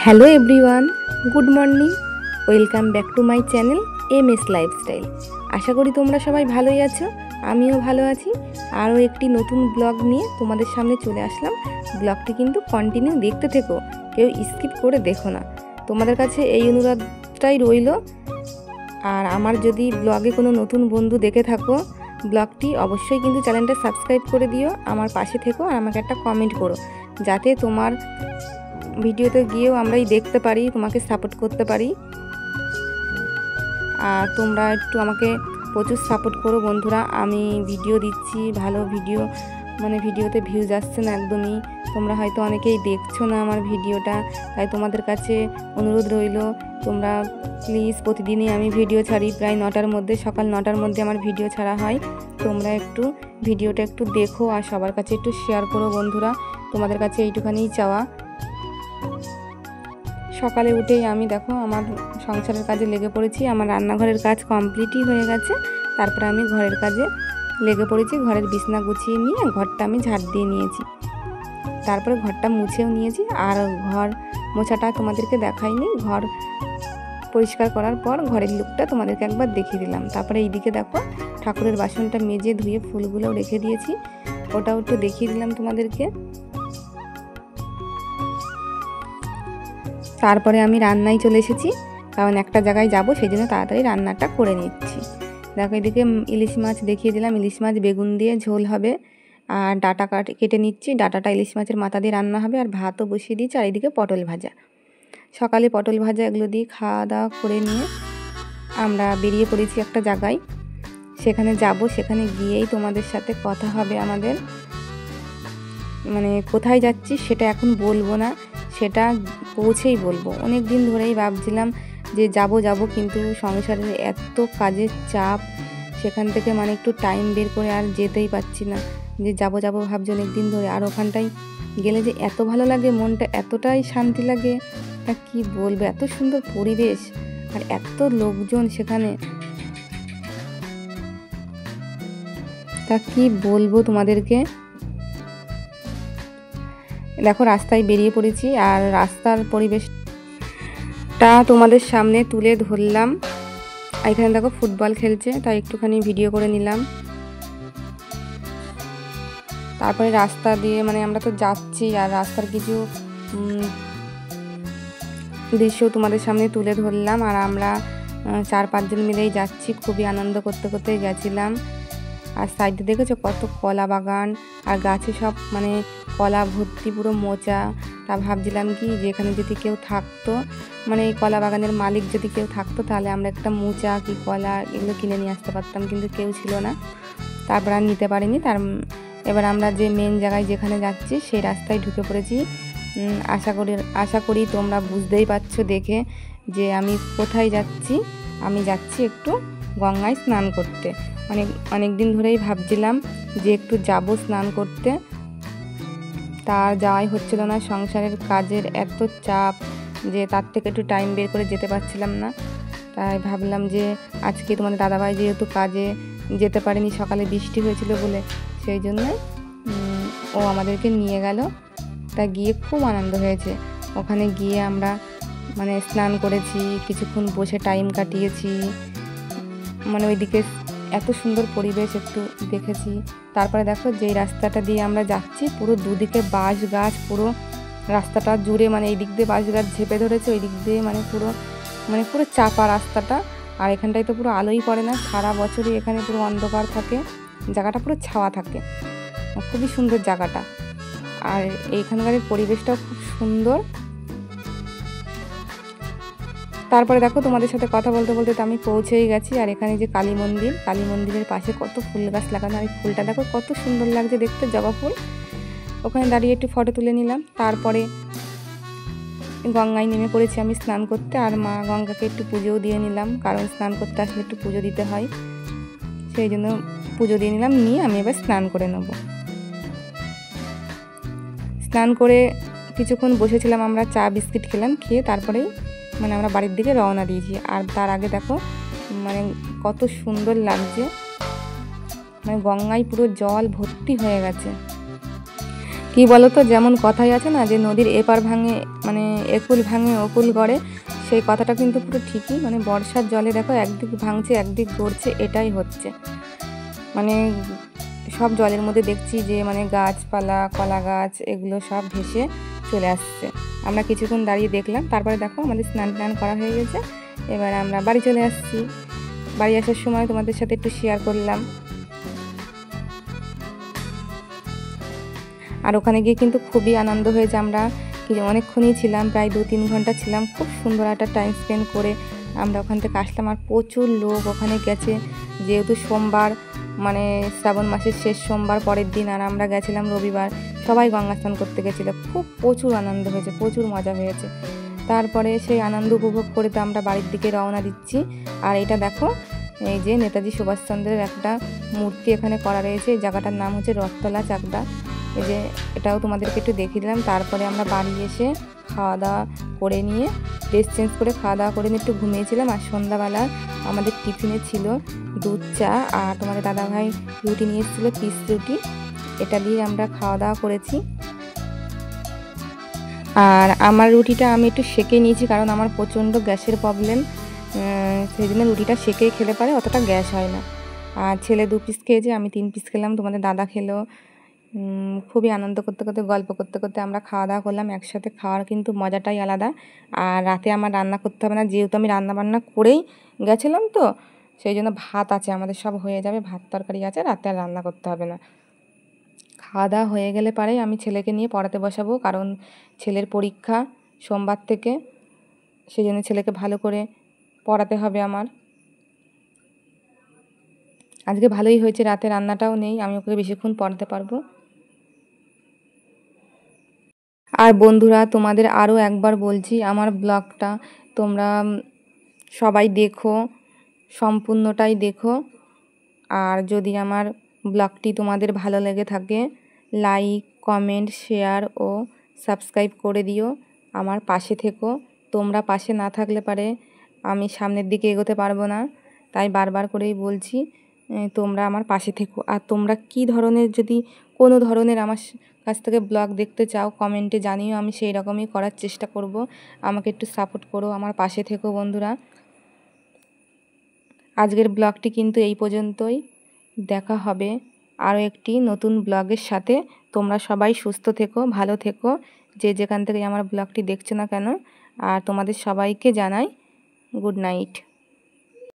Hello everyone, good morning. Welcome back to my channel MS lifestyle. আশা করি তোমরা সবাই ভালোই আছো, আমিও ভালো আছি। আরও একটি নতুন ব্লগ নিয়ে তোমাদের সামনে চলে আসলাম। ব্লগটি কিন্তু কন্টিনিউ দেখতে থেকো, কেউ স্কিপ করে দেখো না। তোমাদের কাছে এই অনুরোধটাই রইল। আর আমার যদি ব্লগে কোনো নতুন বন্ধু দেখে থাকো ব্লগটি, অবশ্যই কিন্তু চ্যানেলটা সাবস্ক্রাইব করে দিও, আমার পাশে থেকো আর আমাকে একটা কমেন্ট করো, যাতে তোমার ভিডিওতে গিয়েও আমরাই দেখতে পারি, তোমাকে সাপোর্ট করতে পারি। আর তোমরা একটু আমাকে প্রচুর সাপোর্ট করো বন্ধুরা। আমি ভিডিও দিচ্ছি, ভালো ভিডিও, মানে ভিডিওতে ভিউজ আসছে না একদমই। তোমরা হয়তো অনেকেই দেখছো না আমার ভিডিওটা, তাই তোমাদের কাছে অনুরোধ রইল, তোমরা প্লিজ, প্রতিদিনই আমি ভিডিও ছাড়ি প্রায় 9টার মধ্যে, সকাল 9টার মধ্যে আমার ভিডিও ছাড়া হয়। তোমরা একটু ভিডিওটা একটু দেখো আর সবার কাছে একটু শেয়ার করো বন্ধুরা, তোমাদের কাছে এইটুখানিই চাওয়া। সকালে উঠেই আমি দেখো আমার সংসারের কাজে লেগে পড়েছি। আমার রান্নাঘরের কাজ কমপ্লিটই হয়ে গেছে, তারপরে আমি ঘরের কাজে লেগে পড়েছি। ঘরের বিছনা গুছিয়ে নিয়ে ঘরটা আমি ঝাড় দিয়ে নিয়েছি, তারপরে ঘরটা মুছেও নিয়েছি। আর ঘর মোছাটা তোমাদেরকে দেখাইনি, ঘর পরিষ্কার করার পর ঘরের লুকটা তোমাদেরকে একবার দেখিয়ে দিলাম। তারপরে এইদিকে দেখো ঠাকুরের বাসনটা মেজে ধুয়ে ফুলগুলোও রেখে দিয়েছি, ওটাও একটু দেখিয়ে দিলাম তোমাদেরকে। তারপরে আমি রান্নায় চলে এসেছি, কারণ একটা জায়গায় যাব, সেই জন্য তাড়াতাড়ি রান্নাটা করে নিচ্ছি। দেখো এদিকে ইলিশ মাছ দেখিয়ে দিলাম, ইলিশ মাছ বেগুন দিয়ে ঝোল হবে। আর ডাটা কেটে নিচ্ছি, ডাটাটা ইলিশ মাছের মাথা দিয়ে রান্না হবে। আর ভাতও বসিয়ে দিয়েছি, আর এদিকে পটল ভাজা। সকালে পটল ভাজা এগুলো দিয়ে খাওয়া দাওয়া করে নিয়ে আমরা বেরিয়ে পড়েছি একটা জায়গায়, সেখানে যাব। সেখানে গিয়েই তোমাদের সাথে কথা হবে আমাদের। মানে কোথায় যাচ্ছি সেটা এখন বলবো না, সেটা পৌঁছেই বলবো। অনেক দিন ধরেই ভাবছিলাম যে যাব, কিন্তু সংসারের এত কাজের চাপ, সেখান থেকে মানে একটু টাইম বের করে আর যেতেই পারছি না। যে যাব ভাবছি অনেক দিন ধরে। আর ওখানটায় গেলে যে এত ভালো লাগে, মনটা এতটাই শান্তি লাগে, তা কি বলবো। এত সুন্দর পরিবেশ আর এত লোকজন সেখানে, তা কি বলবো তোমাদেরকে। দেখো রাস্তায় বেরিয়ে পড়েছি, আর রাস্তার পরিবেশটা তোমাদের সামনে তুলে ধরলাম। এখানে দেখো ফুটবল খেলছে, তাই একটুখানি ভিডিও করে নিলাম। তারপরে রাস্তা দিয়ে মানে আমরা তো যাচ্ছি, আর রাস্তার কিছু দৃশ্য তোমাদের সামনে তুলে ধরলাম। আর আমরা 4-5 জন মিলেই যাচ্ছি, খুবই আনন্দ করতে করতে গেছিলাম। আর সাইডে দেখেছো কত কলা বাগান, আর গাছে সব মানে কলা ভর্তি, পুরো মোচা। তা ভাবছিলাম কি যে এখানে যদি কেউ থাকতো, মানে এই কলা বাগানের মালিক যদি কেউ থাকতো, তাহলে আমরা একটা মোচা কি কলা এগুলো কিনে নিয়ে আসতে পারতাম, কিন্তু কেউ ছিল না, তারপর আর নিতে পারিনি। এবার আমরা যে মেন জায়গায় যেখানে যাচ্ছি সেই রাস্তায় ঢুকে পড়েছি। আশা করি তোমরা বুঝতেই পারছো দেখে যে আমি কোথায় যাচ্ছি। আমি যাচ্ছি একটু গঙ্গায় স্নান করতে। অনেক দিন ধরেই ভাবছিলাম যে একটু যাব স্নান করতে, তার যাওয়াই হচ্ছিল না। সংসারের কাজের এত চাপ যে তার থেকে একটু টাইম বের করে যেতে পারছিলাম না। তাই ভাবলাম যে আজকে তোমাদের দাদাভাই যেহেতু কাজে যেতে পারেনি, সকালে বৃষ্টি হয়েছিল বলে, সেই জন্য ও আমাদেরকে নিয়ে গেল। তা গিয়ে খুব আনন্দ হয়েছে। ওখানে গিয়ে আমরা মানে স্নান করেছি, কিছুক্ষণ বসে টাইম কাটিয়েছি। মানে ওইদিকে এত সুন্দর পরিবেশ একটু দেখেছি। তারপরে দেখো যেই রাস্তাটা দিয়ে আমরা যাচ্ছি, পুরো দুদিকে বাঁশ গাছ, পুরো রাস্তাটা জুড়ে, মানে এই দিক দিয়ে বাঁশ গাছ ঝেপে ধরেছে, ওই দিক দিয়ে মানে পুরো চাপা রাস্তাটা। আর এখানটায় তো পুরো আলোই পড়ে না, সারা বছরই এখানে পুরো অন্ধকার থাকে, জায়গাটা পুরো ছাওয়া থাকে। খুবই সুন্দর জায়গাটা, আর এইখানকার পরিবেশটাও খুব সুন্দর। তারপরে দেখো তোমাদের সাথে কথা বলতে বলতে তো আমি পৌঁছেই গেছি। আর এখানে যে কালী মন্দিরের পাশে কত ফুল গাছ লাগানো, আর এই ফুলটা দেখো কত সুন্দর লাগছে দেখতে, জবা ফুল। ওখানে দাঁড়িয়ে একটু ফটো তুলে নিলাম। তারপরে গঙ্গায় নেমে পড়েছি আমি স্নান করতে, আর মা গঙ্গাকে একটু পুজোও দিয়ে নিলাম, কারণ স্নান করতে আসলে একটু পুজো দিতে হয়, সেই জন্য পুজো দিয়ে নিলাম। নিয়ে আমি এবার স্নান করে নেব। স্নান করে কিছুক্ষণ বসেছিলাম, আমরা চা বিস্কিট খেলাম, খেয়ে তারপরেই মানে আমরা বাড়ির দিকে রওনা দিয়েছি। আর তার আগে দেখো মানে কত সুন্দর লাগছে, মানে গঙ্গায় পুরো জল ভর্তি হয়ে গেছে। কি বলতো, যেমন কথাই আছে না যে নদীর এপার ভাঙে মানে একুল ভাঙে ওকুল গড়ে, সেই কথাটা কিন্তু পুরো ঠিকই। মানে বর্ষার জলে দেখো একদিক ভাঙছে একদিক গড়ছে, এটাই হচ্ছে। মানে সব জলের মধ্যে দেখছি যে মানে গাছপালা, কলা গাছ, এগুলো সব ভেসে চলে আসছে। আমরা কিছুক্ষণ দাঁড়িয়ে দেখলাম, তারপরে দেখো আমাদের স্নান টান করা হয়ে গেছে। এবার আমরা বাড়ি চলে আসছি। বাড়ি আসার সময় তোমাদের সাথে একটু শেয়ার করলাম। আর ওখানে গিয়ে কিন্তু খুবই আনন্দ হয়েছে। আমরা অনেকক্ষণই ছিলাম, প্রায় 2-3 ঘন্টা ছিলাম। খুব সুন্দর একটা টাইম স্পেন্ড করে আমরা ওখান থেকে আসলাম। আর প্রচুর লোক ওখানে গেছে, যেহেতু সোমবার মানে শ্রাবণ মাসের শেষ সোমবার পরের দিন, আর আমরা গেছিলাম রবিবার। সবাই গঙ্গা স্নান করতে গেছিলো। প্রচুর আনন্দ হয়েছে, প্রচুর মজা হয়েছে। তারপরে সেই আনন্দ উপভোগ করে তো আমরা বাড়ির দিকে রওনা দিচ্ছি। আর এটা দেখো, এই যে নেতাজি সুভাষচন্দ্রের একটা মূর্তি এখানে করা রয়েছে। এই জায়গাটার নাম হচ্ছে রথতলা চাকদা। এই যে এটাও তোমাদেরকে একটু দেখিয়ে দিলাম। তারপরে আমরা বাড়ি এসে খাওয়া দাওয়া করে নিয়ে, ড্রেস চেঞ্জ করে খাওয়া দাওয়া করে নিয়ে একটু ঘুমিয়েছিলাম। আর সন্ধ্যাবেলা আমাদের টিফিনে ছিল দুধ চা, আর তোমাদের দাদাভাই রুটি নিয়ে এসেছিলো, পিস রুটি। এটা দিয়ে আমরা খাওয়া দাওয়া করেছি। আর আমার রুটিটা আমি একটু সেঁকে নিয়েছি, কারণ আমার প্রচণ্ড গ্যাসের প্রবলেম। সেই জন্য রুটিটা সেঁকেই খেলে পারে, অতটা গ্যাস হয় না। আর ছেলে 2 পিস খেয়েছে, আমি 3 পিস খেলাম, তোমাদের দাদা খেলো। খুবই আনন্দ করতে করতে, গল্প করতে করতে আমরা খাওয়া দাওয়া করলাম। একসাথে খাওয়ার কিন্তু মজাটাই আলাদা। আর রাতে আমার রান্না করতে হবে না, যেহেতু আমি রান্না বান্না করেই গেছিলাম, তো সেই জন্য ভাত আছে, আমাদের সব হয়ে যাবে। ভাত তরকারি আছে, রাতে আর রান্না করতে হবে না। খাওয়া দাওয়া হয়ে গেলে পরেই আমি ছেলেকে নিয়ে পড়াতে বসাবো, কারণ ছেলের পরীক্ষা সোমবার থেকে। সেই জন্য ছেলেকে ভালো করে পড়াতে হবে আমার। আজকে ভালোই হয়েছে, রাতে রান্নাটাও নেই, আমি ওকে বেশিক্ষণ পড়াতে পারবো। আর বন্ধুরা, তোমাদের আরও একবার বলছি, আমার ব্লগটা তোমরা সবাই দেখো, সম্পূর্ণটাই দেখো। আর যদি আমার ব্লগটি তোমাদের ভালো লেগে থাকে, লাইক, কমেন্ট, শেয়ার ও সাবস্ক্রাইব করে দিও। আমার পাশে থেকো। তোমরা পাশে না থাকলে পারে আমি সামনের দিকে এগোতে পারবো না। তাই বারবার করেই বলছি, তোমরা আমার পাশে থেকো। আর তোমরা কী ধরনের, যদি কোনো ধরনের আমার কাছ থেকে ব্লগ দেখতে চাও, কমেন্টে জানিও, আমি সেই রকমই করার চেষ্টা করব। আমাকে একটু সাপোর্ট করো, আমার পাশে থেকো বন্ধুরা। আজকের ব্লগটি কিন্তু এই পর্যন্তই। দেখা হবে আরও একটি নতুন ব্লগের সাথে। তোমরা সবাই সুস্থ থেকো, ভালো থেকো, যে যেখান থেকে আমার ব্লগটি দেখছো না কেন। আর তোমাদের সবাইকে জানাই গুড নাইট।